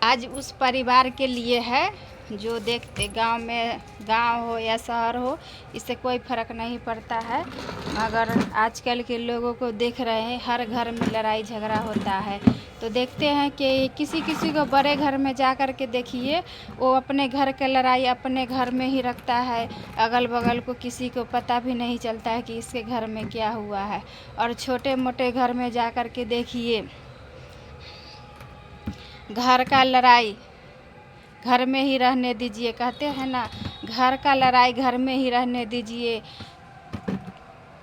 आज उस परिवार के लिए है जो देखते गांव हो या शहर हो, इससे कोई फ़र्क नहीं पड़ता है, मगर आजकल के लोगों को देख रहे हैं हर घर में लड़ाई झगड़ा होता है। तो देखते हैं कि किसी किसी को बड़े घर में जा कर के देखिए, वो अपने घर की लड़ाई अपने घर में ही रखता है, अगल बगल को किसी को पता भी नहीं चलता है कि इसके घर में क्या हुआ है। और छोटे मोटे घर में जा कर के देखिए, घर का लड़ाई घर में ही रहने दीजिए, कहते हैं ना, घर का लड़ाई घर में ही रहने दीजिए,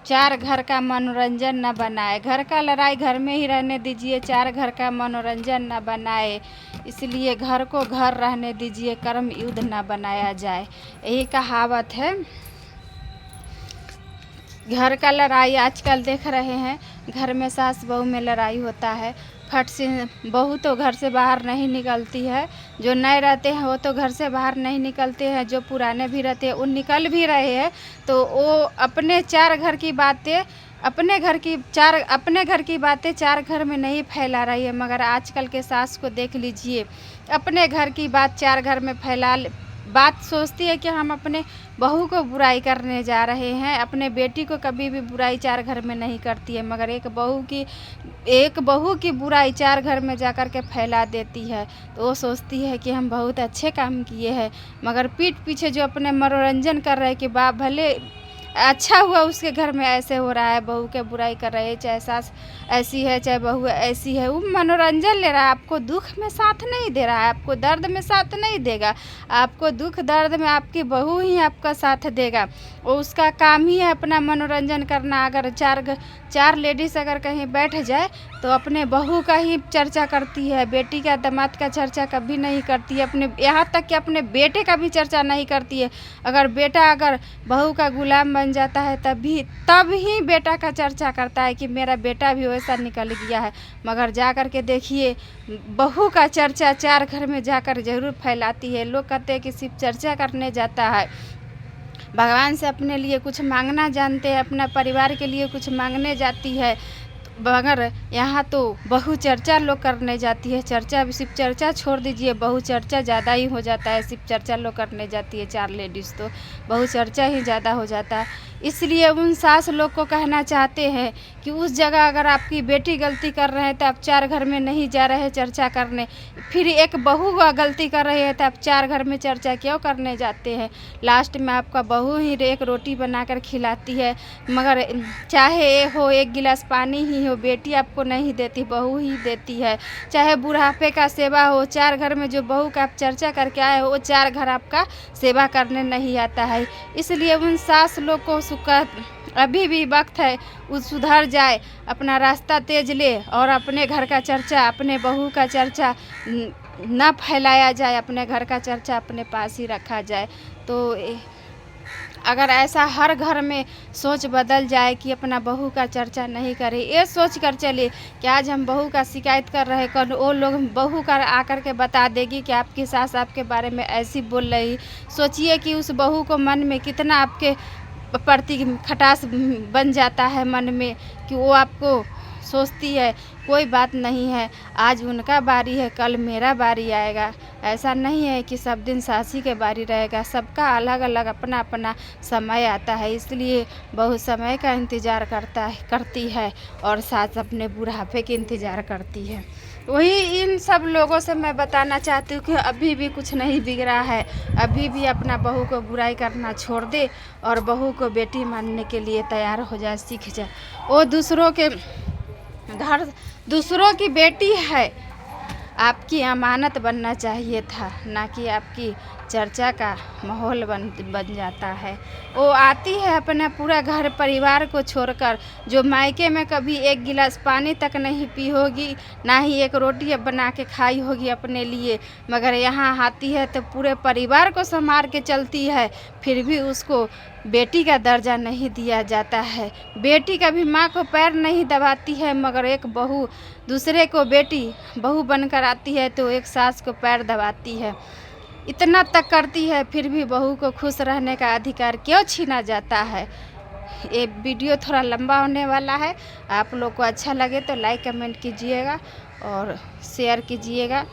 चार घर का मनोरंजन न बनाए। घर का लड़ाई घर में ही रहने दीजिए, चार घर का मनोरंजन न बनाए। इसलिए घर को घर रहने दीजिए, कर्म युद्ध न बनाया जाए, यही कहावत है। घर का लड़ाई आजकल देख रहे हैं, घर में सास बहू में लड़ाई होता है, फट से बहू तो घर से बाहर नहीं निकलती है, जो नए रहते हैं वो तो घर से बाहर नहीं निकलते हैं, जो पुराने भी रहते हैं वो निकल भी रहे हैं, तो वो अपने चार घर की बातें अपने घर की बातें चार घर में नहीं फैला रही है। मगर आजकल के सास को देख लीजिए, अपने घर की बात चार घर में बात सोचती है कि हम अपने बहू को बुराई करने जा रहे हैं, अपने बेटी को कभी भी बुराई चार घर में नहीं करती है, मगर एक बहू की बुराई चार घर में जाकर के फैला देती है। तो वो सोचती है कि हम बहुत अच्छे काम किए हैं, मगर पीठ पीछे जो अपने मनोरंजन कर रहे हैं कि बाप भले अच्छा हुआ उसके घर में ऐसे हो रहा है, बहू के बुराई कर रहे हैं, चाहे सास ऐसी है चाहे बहू ऐसी है, वो मनोरंजन ले रहा है, आपको दुख में साथ नहीं दे रहा है, आपको दर्द में साथ नहीं देगा, आपको दुख दर्द में आपकी बहू ही आपका साथ देगा। वो उसका काम ही है अपना मनोरंजन करना। अगर चार लेडीज़ अगर कहीं बैठ जाए तो अपने बहू का ही चर्चा करती है, बेटी का दामाद का चर्चा कभी नहीं करती है, अपने यहाँ तक कि अपने बेटे का भी चर्चा नहीं करती है। अगर बेटा बहू का गुलाम बन जाता है तब ही बेटा का चर्चा करता है कि मेरा बेटा भी वैसा निकल गया है। मगर जा कर के देखिए, बहू का चर्चा चार घर में जाकर ज़रूर फैलाती है। लोग कहते हैं कि सिर्फ चर्चा करने जाता है, भगवान से अपने लिए कुछ मांगना जानते हैं, अपना परिवार के लिए कुछ मांगने जाती है, मगर यहाँ तो बहु चर्चा लोग करने जाती है। सिर्फ चर्चा छोड़ दीजिए, बहु चर्चा ज़्यादा ही हो जाता है। सिर्फ चर्चा लोग करने जाती है चार लेडीज़, तो बहु चर्चा ही ज़्यादा हो जाता है। इसलिए उन सास लोग को कहना चाहते हैं कि उस जगह अगर आपकी बेटी गलती कर रहे हैं तो आप चार घर में नहीं जा रहे चर्चा करने, फिर एक बहू गलती कर रही है तो आप चार घर में चर्चा क्यों करने जाते हैं। लास्ट में आपका बहू ही एक रोटी बनाकर खिलाती है, मगर चाहे हो एक गिलास पानी ही हो, बेटी आपको नहीं देती, बहू ही देती है। चाहे बुढ़ापे का सेवा हो, चार घर में जो बहू का आप चर्चा करके आए हो, वो चार घर आपका सेवा करने नहीं आता है। इसलिए उन सास लोग को अभी भी वक्त है, वो सुधर जाए, अपना रास्ता तेज ले और अपने घर का चर्चा, अपने बहू का चर्चा न फैलाया जाए, अपने घर का चर्चा अपने पास ही रखा जाए। तो अगर ऐसा हर घर में सोच बदल जाए कि अपना बहू का चर्चा नहीं करें, ये सोच कर चले कि आज हम बहू का शिकायत कर रहे हैं, कल वो लोग बहू का आकर के बता देगी कि आपकी सास आपके बारे में ऐसी बोल रही। सोचिए कि उस बहू को मन में कितना आपके प्रति खटास बन जाता है मन में, कि वो आपको सोचती है कोई बात नहीं है, आज उनका बारी है कल मेरा बारी आएगा। ऐसा नहीं है कि सब दिन सासी के बारी रहेगा, सबका अलग अलग अपना अपना समय आता है। इसलिए बहू समय का इंतज़ार करती है और सास अपने बुढ़ापे के इंतज़ार करती है। वही इन सब लोगों से मैं बताना चाहती हूँ कि अभी भी कुछ नहीं बिगड़ा है, अभी भी अपना बहू को बुराई करना छोड़ दे और बहू को बेटी मानने के लिए तैयार हो जाए, सीख जाए। वो दूसरों की बेटी है, आपकी अमानत बनना चाहिए था, ना कि आपकी चर्चा का माहौल बन जाता है। वो आती है अपना पूरा घर परिवार को छोड़कर, जो मायके में कभी एक गिलास पानी तक नहीं पी होगी, ना ही एक रोटी बना के खाई होगी अपने लिए, मगर यहाँ आती है तो पूरे परिवार को संभाल के चलती है, फिर भी उसको बेटी का दर्जा नहीं दिया जाता है। बेटी कभी माँ को पैर नहीं दबाती है, मगर एक बहू दूसरे को बेटी बहू बनकर आती है तो एक सास को पैर दबाती है, इतना तक करती है, फिर भी बहू को खुश रहने का अधिकार क्यों छीना जाता है। ये वीडियो थोड़ा लंबा होने वाला है, आप लोग को अच्छा लगे तो लाइक कमेंट कीजिएगा और शेयर कीजिएगा।